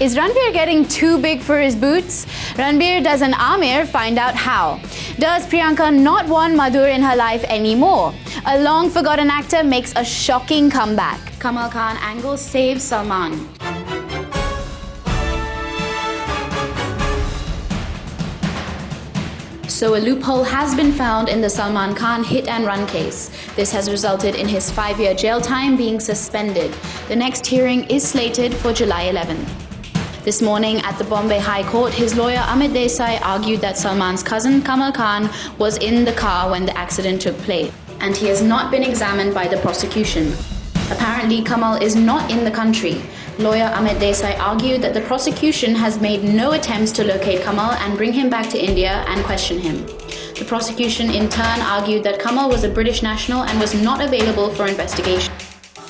Is Ranveer getting too big for his boots? Ranbir does an Aamir, find out how. Does Priyanka not want Madhur in her life anymore? A long-forgotten actor makes a shocking comeback. Kamaal Khan angle saves Salman. So a loophole has been found in the Salman Khan hit-and-run case. This has resulted in his 5-year jail time being suspended. The next hearing is slated for July 11th. This morning at the Bombay High Court, his lawyer Amit Desai argued that Salman's cousin Kamaal Khan was in the car when the accident took place, and he has not been examined by the prosecution. Apparently, Kamaal is not in the country. Lawyer Amit Desai argued that the prosecution has made no attempts to locate Kamaal and bring him back to India and question him. The prosecution in turn argued that Kamaal was a British national and was not available for investigation.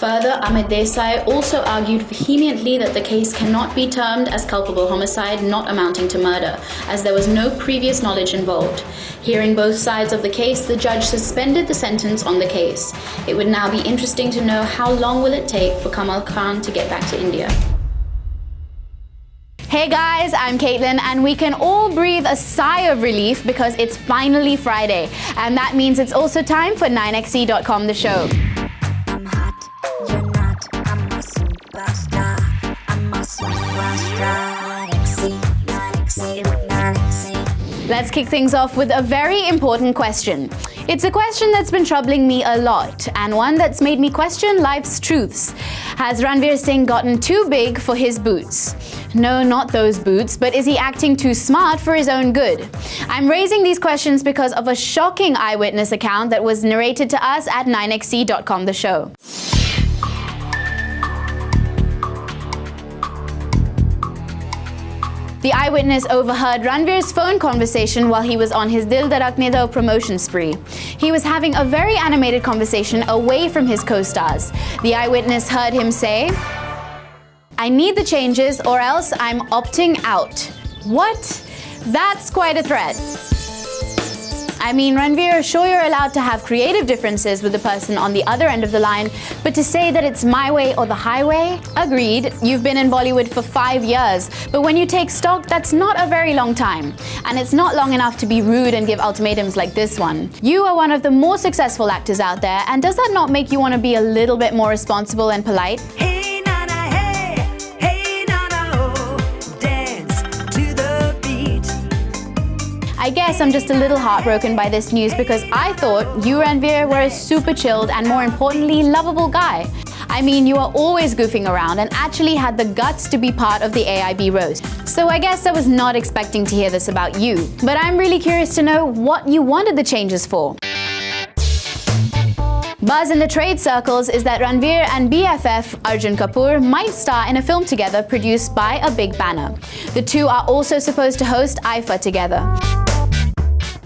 Further, Amit Desai also argued vehemently that the case cannot be termed as culpable homicide not amounting to murder, as there was no previous knowledge involved. Hearing both sides of the case, the judge suspended the sentence on the case. It would now be interesting to know how long will it take for Kamaal Khan to get back to India. Hey guys, I'm Caitlin, and we can all breathe a sigh of relief because it's finally Friday. And that means it's also time for 9xe.com the show. Let's kick things off with a very important question. It's a question that's been troubling me a lot, and one that's made me question life's truths. Has Ranveer Singh gotten too big for his boots? No, not those boots, but is he acting too smart for his own good? I'm raising these questions because of a shocking eyewitness account that was narrated to us at 9xe.com the show. The eyewitness overheard Ranveer's phone conversation while he was on his Dil Dharakne Do promotion spree. He was having a very animated conversation away from his co-stars. The eyewitness heard him say, "I need the changes or else I'm opting out." What? That's quite a threat. I mean, Ranveer, sure you're allowed to have creative differences with the person on the other end of the line, but to say that it's my way or the highway? Agreed, you've been in Bollywood for 5 years, but when you take stock, that's not a very long time. And it's not long enough to be rude and give ultimatums like this one. You are one of the more successful actors out there, and does that not make you want to be a little bit more responsible and polite? I guess I'm just a little heartbroken by this news because I thought you, Ranveer, were a super chilled and more importantly, lovable guy. I mean, you are always goofing around and actually had the guts to be part of the AIB roast. So I guess I was not expecting to hear this about you. But I'm really curious to know what you wanted the changes for. Buzz in the trade circles is that Ranveer and BFF Arjun Kapoor might star in a film together produced by a big banner. The two are also supposed to host IFA together.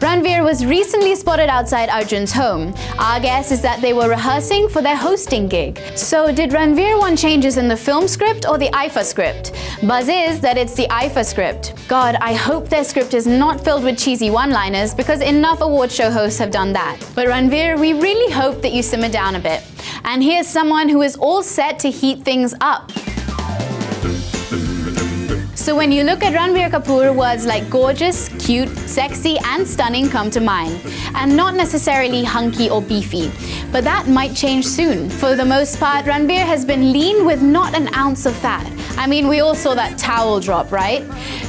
Ranveer was recently spotted outside Arjun's home. Our guess is that they were rehearsing for their hosting gig. So did Ranveer want changes in the film script or the IFA script? Buzz is that it's the IFA script. God, I hope their script is not filled with cheesy one-liners because enough award show hosts have done that. But Ranveer, we really hope that you simmer down a bit. And here's someone who is all set to heat things up. So when you look at Ranveer Kapoor, words like gorgeous, cute, sexy and stunning come to mind. And not necessarily hunky or beefy. But that might change soon. For the most part, Ranveer has been lean with not an ounce of fat. I mean, we all saw that towel drop, right?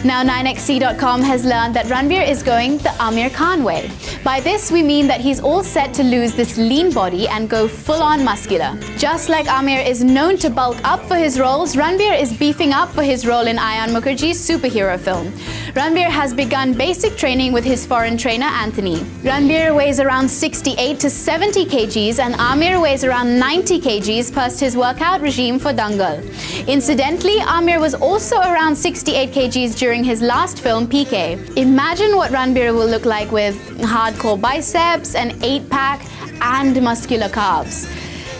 Now 9xe.com has learned that Ranveer is going the Aamir Khan way. By this, we mean that he's all set to lose this lean body and go full-on muscular. Just like Aamir is known to bulk up for his roles, Ranveer is beefing up for his role in Ayan Mukherjee's superhero film. Ranveer has begun basic training with his foreign trainer, Anthony. Ranveer weighs around 68 to 70 kgs and Aamir weighs around 90 kgs post his workout regime for Dangal. Incidentally, Aamir was also around 68 kgs during his last film, PK. Imagine what Ranveer will look like with hardcore biceps, an 8-pack, and muscular calves.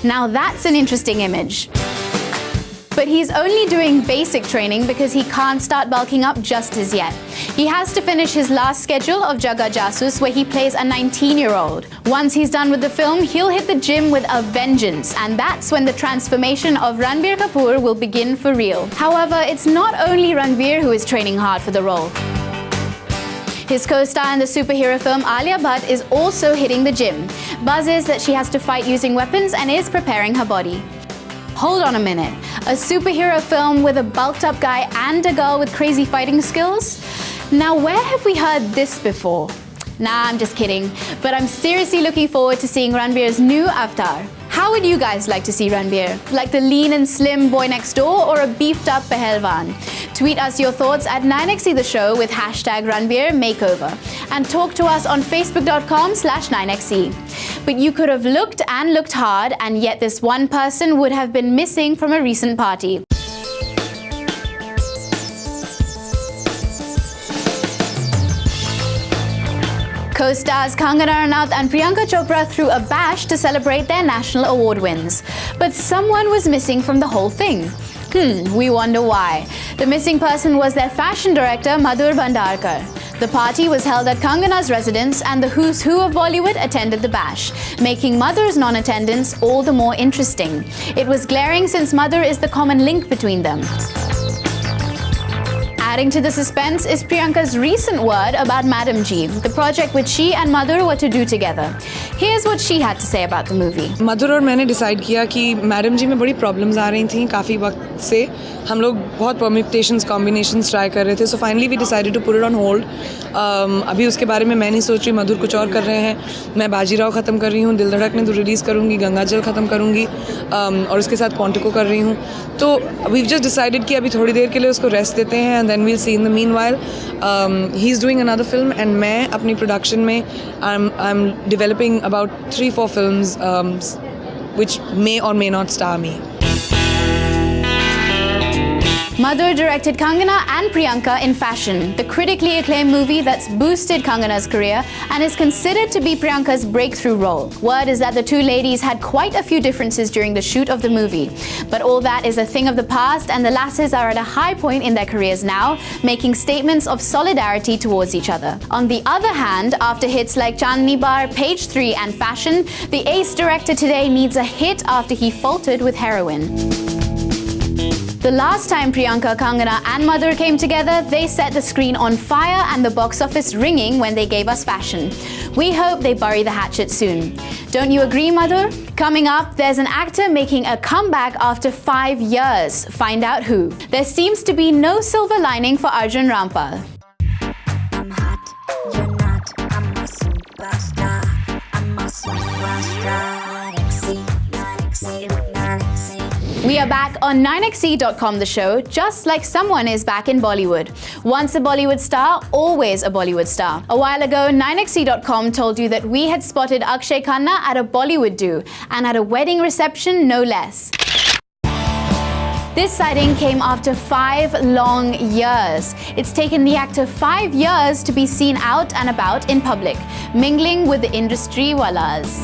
Now that's an interesting image. But he's only doing basic training because he can't start bulking up just as yet. He has to finish his last schedule of Jaga Jasus, where he plays a 19-year-old. Once he's done with the film, he'll hit the gym with a vengeance, and that's when the transformation of Ranbir Kapoor will begin for real. However, it's not only Ranbir who is training hard for the role. His co-star in the superhero film Alia Bhatt is also hitting the gym. Buzz is that she has to fight using weapons and is preparing her body. Hold on a minute. A superhero film with a bulked up guy and a girl with crazy fighting skills? Now, where have we heard this before? Nah, I'm just kidding. But I'm seriously looking forward to seeing Ranbir's new avatar. How would you guys like to see Ranbir? Like the lean and slim boy next door or a beefed up pehelvan? Tweet us your thoughts at 9XE The Show with #Ranbir Makeover and talk to us on facebook.com/9xe. But you could have looked and looked hard, and yet this one person would have been missing from a recent party. Co-stars Kangana Ranaut and Priyanka Chopra threw a bash to celebrate their national award wins. But someone was missing from the whole thing. We wonder why. The missing person was their fashion director, Madhur. The party was held at Kangana's residence, and the who's who of Bollywood attended the bash, making Madhur's non-attendance all the more interesting. It was glaring since Madhur is the common link between them. Adding to the suspense is Priyanka's recent word about Madam Ji, the project which she and Madhur were to do together. Here's what she had to say about the movie. मधुर और मैंने decide किया कि madam जी में बड़ी problems आ रही थी काफ़ी वक्त से. हम लोग बहुत परम्यूटेशंस कॉम्बिनेशंस ट्राई कर रहे थे. So finally we decided to put it on hold. अभी उसके बारे में मैं नहीं सोच रही. मधुर कुछ और कर रहे हैं. मैं बाजीराव ख़त्म कर रही हूँ, दिल धड़कने तो रिलीज़ करूँगी, गंगा जल ख़त्म करूँगी और उसके साथ क्वांटिको कर रही हूँ. तो वी जस्ट डिसाइडेड कि अभी थोड़ी देर के लिए उसको रेस्ट देते हैं and then we'll see in the meanwhile. He is doing another film and मैं अपनी प्रोडक्शन में I am developing about 3-4 films which may or may not star me. Madhur directed Kangana and Priyanka in Fashion, the critically acclaimed movie that's boosted Kangana's career and is considered to be Priyanka's breakthrough role. Word is that the two ladies had quite a few differences during the shoot of the movie. But all that is a thing of the past, and the lasses are at a high point in their careers now, making statements of solidarity towards each other. On the other hand, after hits like Chandni Bar, Page 3 and Fashion, the ace director today needs a hit after he faltered with Heroin. The last time Priyanka, Kangana and Madhur came together, they set the screen on fire and the box office ringing when they gave us Fashion. We hope they bury the hatchet soon. Don't you agree, Madhur? Coming up, there's an actor making a comeback after 5 years. Find out who. There seems to be no silver lining for Arjun Rampal. I'm hot, you're not, I'm a superstar, I'm a superstar. 9XE. We are back on 9xe.com, the show, just like someone is back in Bollywood. Once a Bollywood star, always a Bollywood star. A while ago, 9xe.com told you that we had spotted Akshaye Khanna at a Bollywood do, and at a wedding reception, no less. This sighting came after 5 long years. It's taken the actor 5 years to be seen out and about in public, mingling with the industry wallas.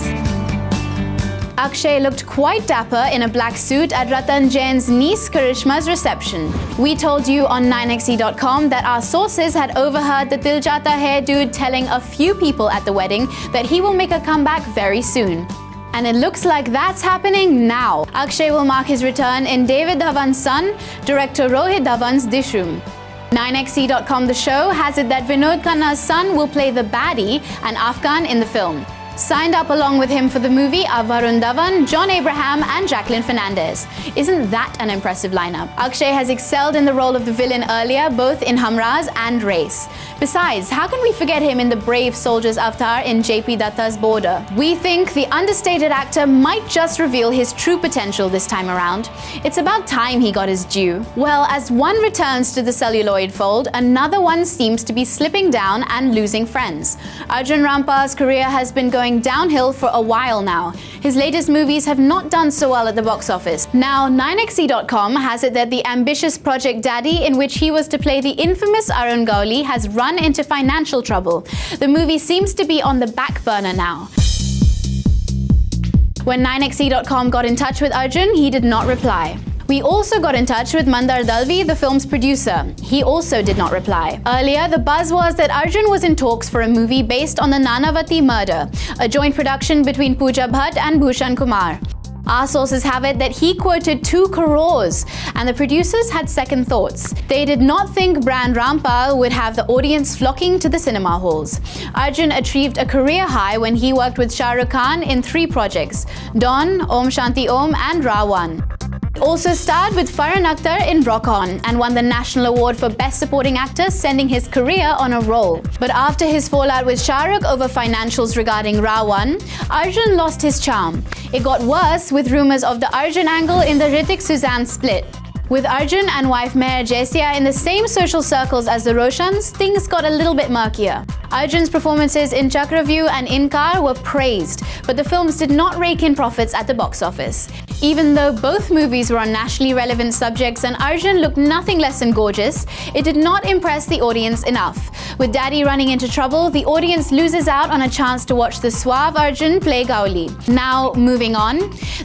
Akshay looked quite dapper in a black suit at Ratan Jain's niece Karishma's reception. We told you on 9xe.com that our sources had overheard the Dil Jata Hai dude telling a few people at the wedding that he will make a comeback very soon. And it looks like that's happening now. Akshay will mark his return in David Dhawan's son, director Rohit Dhawan's Dishoom. 9xe.com, the show, has it that Vinod Khanna's son will play the baddie, an Afghan, in the film. Signed up along with him for the movie are Varun Dhawan, John Abraham and Jacqueline Fernandez. Isn't that an impressive lineup? Akshay has excelled in the role of the villain earlier, both in Humraaz and Race. Besides, how can we forget him in the brave soldier's avatar in JP Datta's Border? We think the understated actor might just reveal his true potential this time around. It's about time he got his due. Well, as one returns to the celluloid fold, another one seems to be slipping down and losing friends. Arjun Rampal's career has been going downhill for a while now. His latest movies have not done so well at the box office. Now, 9xe.com has it that the ambitious Project Daddy, in which he was to play the infamous Arun Gowli, has run into financial trouble. The movie seems to be on the back burner now. When 9xe.com got in touch with Arjun, he did not reply. We also got in touch with Mandar Dalvi, the film's producer. He also did not reply. Earlier, the buzz was that Arjun was in talks for a movie based on the Nanavati murder, a joint production between Pooja Bhatt and Bhushan Kumar. Our sources have it that he quoted 2 crores, and the producers had second thoughts. They did not think Brand Rampal would have the audience flocking to the cinema halls. Arjun achieved a career high when he worked with Shah Rukh Khan in 3 projects: Dawn, Om Shanti Om and Ra.One. He also starred with Farhan Akhtar in Rock On and won the National Award for Best Supporting Actor, sending his career on a roll. But after his fallout with Shah Rukh over financials regarding Ra.One, Arjun lost his charm. It got worse with rumors of the Arjun angle in the Hrithik-Suzanne split. With Arjun and wife Meher Jaisia in the same social circles as the Roshans, things got a little bit murkier. Arjun's performances in Chakravyu and Inkar were praised, but the films did not rake in profits at the box office. Even though both movies were on nationally relevant subjects and Arjun looked nothing less than gorgeous, it did not impress the audience enough. With Daddy running into trouble, the audience loses out on a chance to watch the suave Arjun play Gauli. Now, moving on,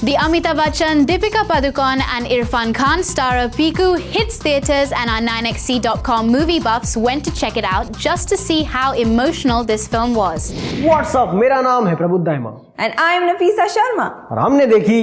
the Amitabh Bachchan, Deepika Padukone and Irfan Khan starrer PIKU hits theatres, and our 9XC.com movie buffs went to check it out just to see how emotional this film was. What's up? मेरा नाम है प्रबुद्ध दाइमा And I'm Nafisa Sharma. और हमने देखी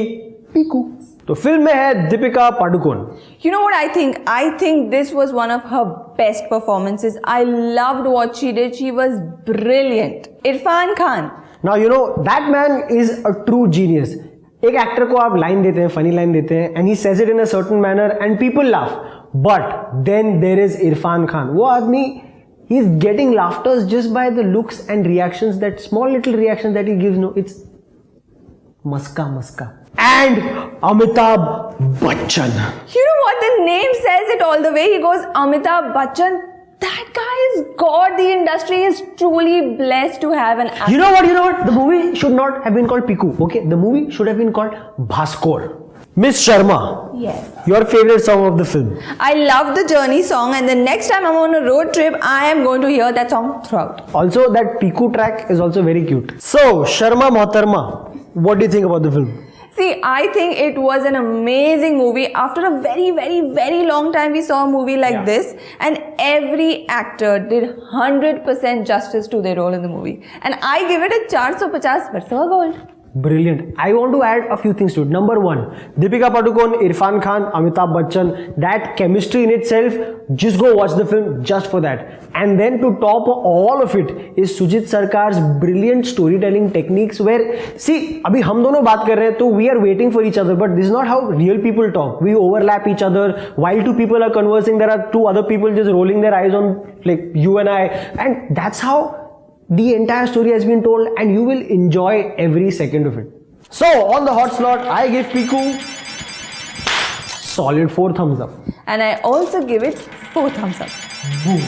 पीकू। तो film में है Deepika Padukone. You know what I think? I think this was one of her best performances. I loved what she did. She was brilliant. Irfan Khan. Now you know that man is a true genius. एक actor को आप line देते हैं, funny line देते हैं, and he says it in a certain manner and people laugh. But then there is Irfan Khan. वो आदमी, he's getting laughters just by the looks and reactions, that small little reactions that he gives. No, it's maska. And Amitabh Bachchan. You know what? The name says it all the way. He goes, Amitabh Bachchan. That guy is God. The industry is truly blessed to have an actor. You know what? The movie should not have been called Piku. Okay, the movie should have been called Bhaskor. Miss Sharma. Yes. Your favorite song of the film? I love the Journey song, and the next time I'm on a road trip, I am going to hear that song throughout. Also, that Piku track is also very cute. So, Sharma Moharma, what do you think about the film? See, I think it was an amazing movie. After a very, very, very long time, we saw a movie like this, and every actor did 100% justice to their role in the movie. And I give it a 450 Versova Gold. Brilliant. I want to add a few things to it. Number 1, Deepika Padukone, Irfan Khan, Amitabh Bachchan, that chemistry in itself, just go watch the film just for that. And then to top all of it is Sujit Sarkar's brilliant storytelling techniques where, see, abhi hum dono baat kar rahe hain, so we are waiting for each other, but this is not how real people talk. We overlap each other. While 2 people are conversing, there are 2 other people just rolling their eyes on like you and I. And that's how the entire story has been told, and you will enjoy every second of it. So on the hot slot, I give Piku solid 4 thumbs up. And I also give it 4 thumbs up. Boom.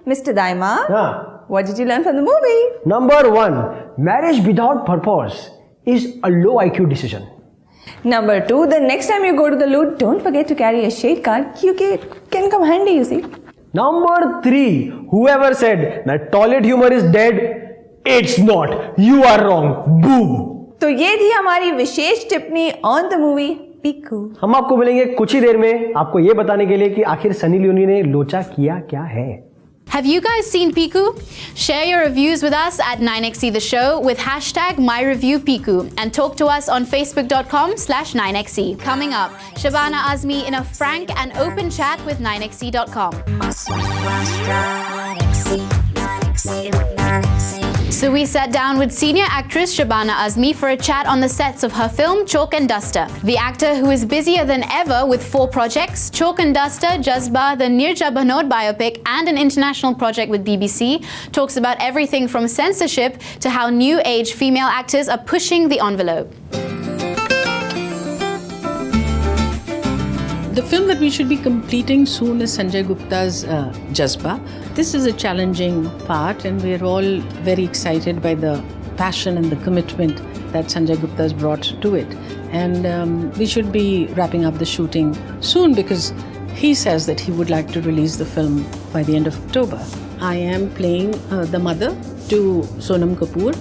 Mr. Daima, Yeah. what did you learn from the movie? Number 1, marriage without purpose is a low IQ decision. Number 2, the next time you go to the loo, don't forget to carry a shade card. It can come handy, you see. Number 3, whoever said that toilet humor is dead, it's not. You are wrong. Boom. तो ये थी हमारी विशेष टिप्पणी on the movie Piku. हम आपको मिलेंगे कुछ ही देर में आपको ये बताने के लिए कि आखिर सनी लियोनी ने लोचा किया क्या है। Have you guys seen PIKU? Share your reviews with us at 9XC The Show with hashtag MyReviewPIKU and talk to us on Facebook.com/9XC. Coming up, Shabana Azmi in a frank and open chat with 9XC.com. So we sat down with senior actress Shabana Azmi for a chat on the sets of her film Chalk and Duster. The actor, who is busier than ever with 4 projects, Chalk and Duster, Jazba, the Nirja Bhanot biopic and an international project with BBC, talks about everything from censorship to how new age female actors are pushing the envelope. The film that we should be completing soon is Sanjay Gupta's Jazba. This is a challenging part, and we're all very excited by the passion and the commitment that Sanjay Gupta has brought to it. And we should be wrapping up the shooting soon because he says that he would like to release the film by the end of October. I am playing the mother to Sonam Kapoor,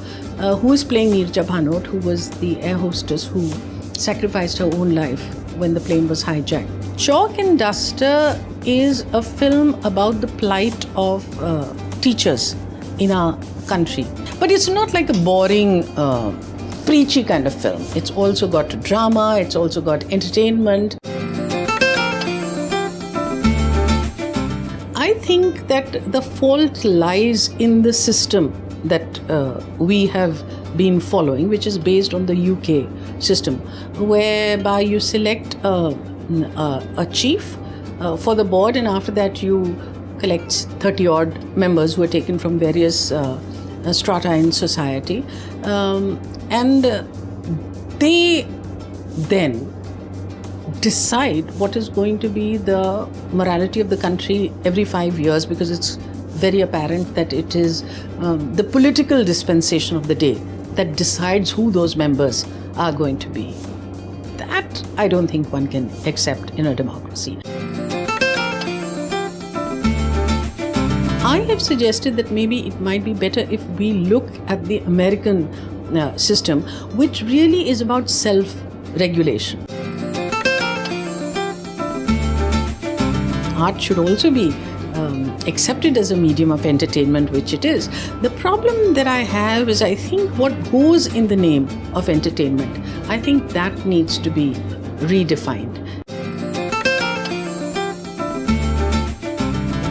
who is playing Nirja Bhanot, who was the air hostess who sacrificed her own life when the plane was hijacked. Chalk and Duster is a film about the plight of teachers in our country. But it's not like a boring, preachy kind of film. It's also got drama, it's also got entertainment. I think that the fault lies in the system that we have been following, which is based on the UK system, whereby you select a chief for the board, and after that you collect 30 odd members who are taken from various strata in society, and they then decide what is going to be the morality of the country every 5 years, because it's very apparent that it is the political dispensation of the day that decides who those members are going to be. That I don't think one can accept in a democracy. I have suggested that maybe it might be better if we look at the American system, which really is about self-regulation. Art should also be accepted as a medium of entertainment, which it is. The problem that I have is, I think what goes in the name of entertainment, I think that needs to be redefined.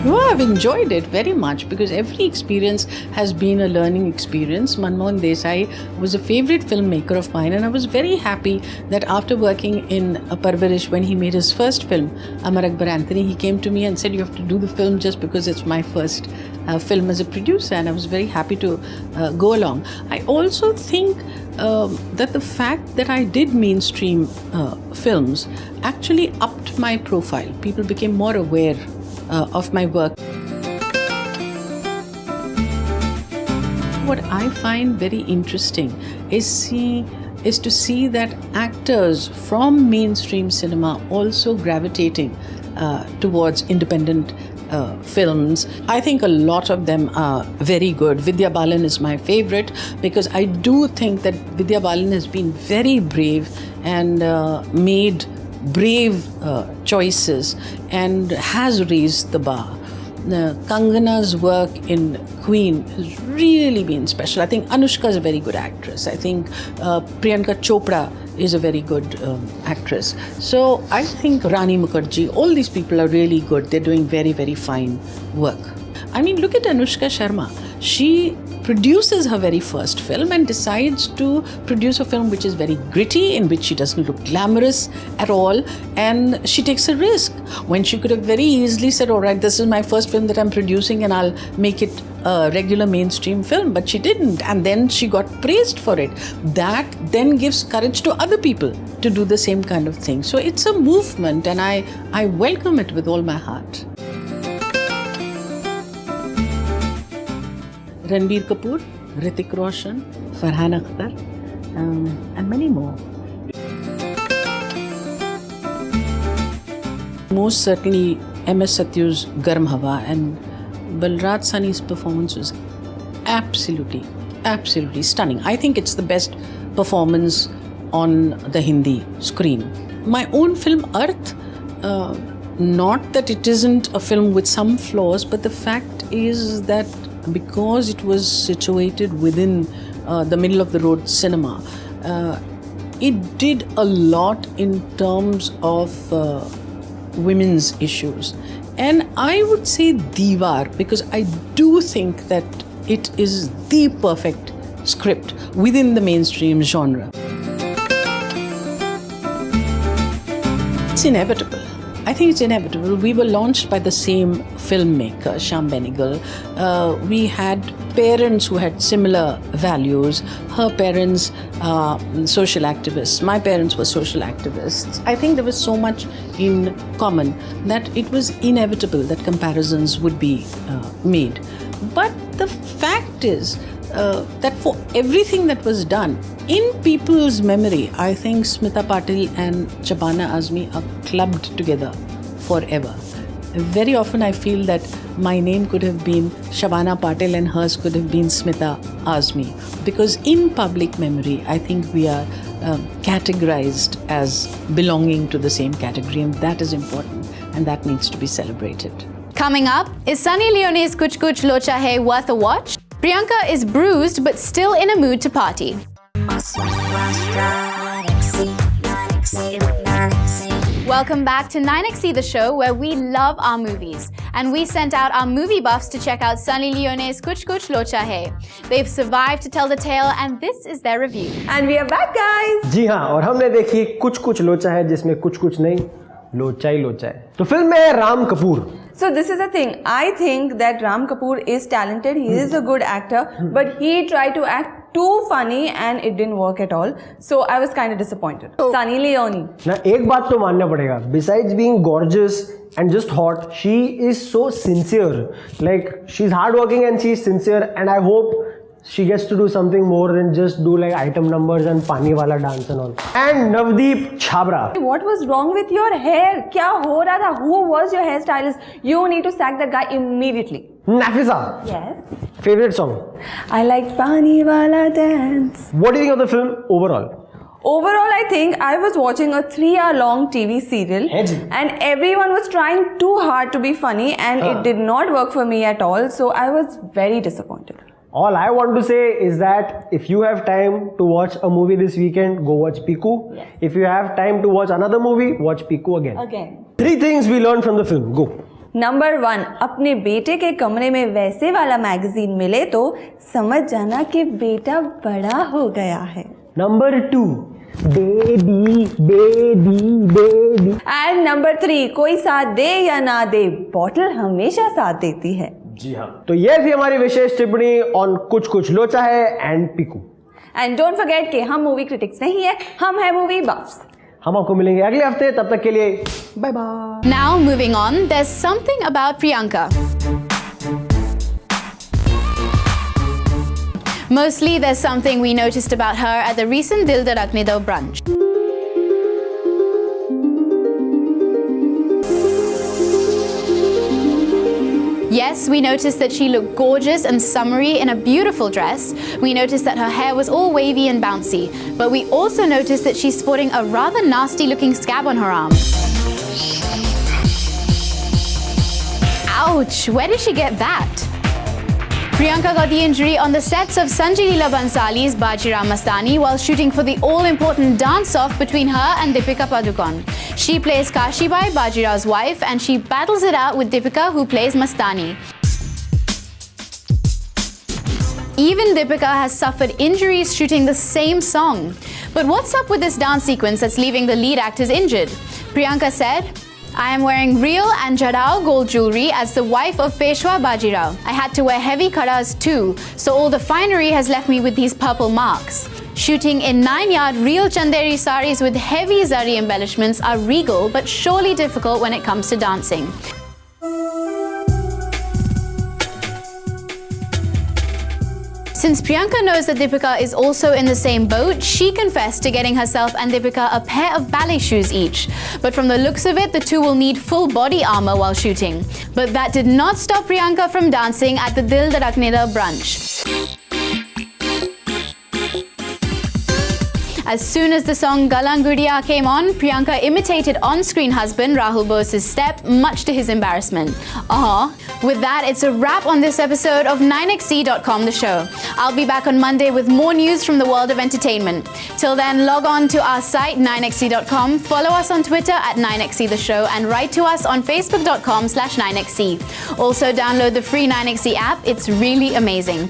Oh, I've enjoyed it very much, because every experience has been a learning experience. Manmohan Desai was a favorite filmmaker of mine, and I was very happy that after working in Parvarish, when he made his first film, Amar Akbar Anthony, he came to me and said, "You have to do the film just because it's my first film as a producer," and I was very happy to go along. I also think that the fact that I did mainstream films actually upped my profile. People became more aware of my work. What I find very interesting is to see that actors from mainstream cinema also gravitating towards independent films. I think a lot of them are very good. Vidya Balan is my favorite, because I do think that Vidya Balan has been very brave and made brave choices and has raised the bar. Kangana's work in Queen has really been special. I think Anushka is a very good actress. I think Priyanka Chopra is a very good actress. So I think Rani Mukherjee, all these people are really good. They're doing very, very fine work. I mean, look at Anushka Sharma. She produces her very first film and decides to produce a film which is very gritty, in which she doesn't look glamorous at all, and she takes a risk when she could have very easily said, all right, this is my first film that I'm producing and I'll make it a regular mainstream film, but she didn't, and then she got praised for it. That then gives courage to other people to do the same kind of thing. So it's a movement, and I welcome it with all my heart. Ranbir Kapoor, Hrithik Roshan, Farhan Akhtar, and many more. Most certainly MS Satyu's Garm Hawa, and Balraj Sahni's performance was absolutely, absolutely stunning. I think it's the best performance on the Hindi screen. My own film, Arth, not that it isn't a film with some flaws, but the fact is that because it was situated within the middle of the road cinema, it did a lot in terms of women's issues. And I would say Diwar, because I do think that it is the perfect script within the mainstream genre. It's inevitable. I think it's inevitable. We were launched by the same filmmaker, Shyam Benegal. We had parents who had similar values. Her parents are social activists. My parents were social activists. I think there was so much in common that it was inevitable that comparisons would be made. But the fact is that for everything that was done, in people's memory, I think Smita Patil and Shabana Azmi are clubbed together forever. Very often I feel that my name could have been Shabana Patil and hers could have been Smita Azmi, because in public memory I think we are categorized as belonging to the same category, and that is important, and that needs to be celebrated. Coming up, is Sunny Leone's Kuch Kuch Locha Hai worth a watch? Priyanka is bruised but still in a mood to party. Welcome back to 9XC The Show, where we love our movies. And we sent out our movie buffs to check out Sunny Leone's Kuch Kuch Locha Hai. They've survived to tell the tale, and this is their review. And we are back, guys! जी हाँ, और हमने देखी कुछ कुछ लोचा है, जिसमें कुछ कुछ नहीं, लोचा ही लोचा है. तो फिल्म में है Ram Kapoor. So this is the thing. I think that Ram Kapoor is talented. He is a good actor, but he tried to act too funny and it didn't work at all. So I was kind of disappointed. Sunny Leone. ना एक बात तो मानना पड़ेगा. Besides being gorgeous and just hot, she is so sincere. Like, she's hardworking and she's sincere, and I hope she gets to do something more than just do like item numbers and pani wala dance and all. And Navdeep Chhabra. What was wrong with your hair? क्या हो रहा था? Who was your hairstylist? You need to sack that guy immediately. Nafisa. Yes. Favorite song? I liked pani wala dance. What do you think of the film overall? Overall, I think I was watching a 3-hour-long TV serial, and everyone was trying too hard to be funny, and it did not work for me at all. So I was very disappointed. All I want to say is that if you have time to watch a movie this weekend, go watch PIKU. Yes. If you have time to watch another movie, watch PIKU again. Again. 3 things we learned from the film. Go. Number 1, अपने बेटे के कमरे में वैसे वाला magazine मिले तो समझ जाना कि बेटा बड़ा हो गया है. Number 2, baby, baby, baby. And number 3, कोई साथ दे या ना दे, बॉटल हमेशा साथ देती है. जी हाँ. तो ये थी हमारी विशेष टिप्पणी ऑन कुछ कुछ लोचा है and PIKU. And don't forget कि हम मूवी क्रिटिक्स नहीं है, हम है मूवी बफ्स. हम आपको मिलेंगे अगले हफ्ते, तब तक के लिए bye bye. Now, moving on, there's something about Priyanka. Mostly, there's something we noticed about her at the recent Dil Dhadakne Do brunch. Yes, we noticed that she looked gorgeous and summery in a beautiful dress. We noticed that her hair was all wavy and bouncy. But we also noticed that she's sporting a rather nasty looking scab on her arm. Ouch! Where did she get that? Priyanka got the injury on the sets of Sanjay Leela Bhansali's Bajirao Mastani while shooting for the all-important dance-off between her and Deepika Padukone. She plays Kashibai, Bajirao's wife, and she battles it out with Deepika, who plays Mastani. Even Deepika has suffered injuries shooting the same song. But what's up with this dance sequence that's leaving the lead actors injured? Priyanka said, I am wearing real and Jadao gold jewelry as the wife of Peshwa Bajirao. I had to wear heavy karas too, so all the finery has left me with these purple marks. Shooting in 9-yard real Chanderi saris with heavy zari embellishments are regal but surely difficult when it comes to dancing. Since Priyanka knows that Deepika is also in the same boat, she confessed to getting herself and Deepika a pair of ballet shoes each. But from the looks of it, the two will need full body armor while shooting. But that did not stop Priyanka from dancing at the Dil Dhadakne Do brunch. As soon as the song Galangudiya came on, Priyanka imitated on-screen husband Rahul Bose's step, much to his embarrassment. With that, it's a wrap on this episode of 9XC.com The Show. I'll be back on Monday with more news from the world of entertainment. Till then, log on to our site 9XC.com, follow us on Twitter at 9XC The Show, and write to us on Facebook.com/9XC. Also, download the free 9XC app. It's really amazing.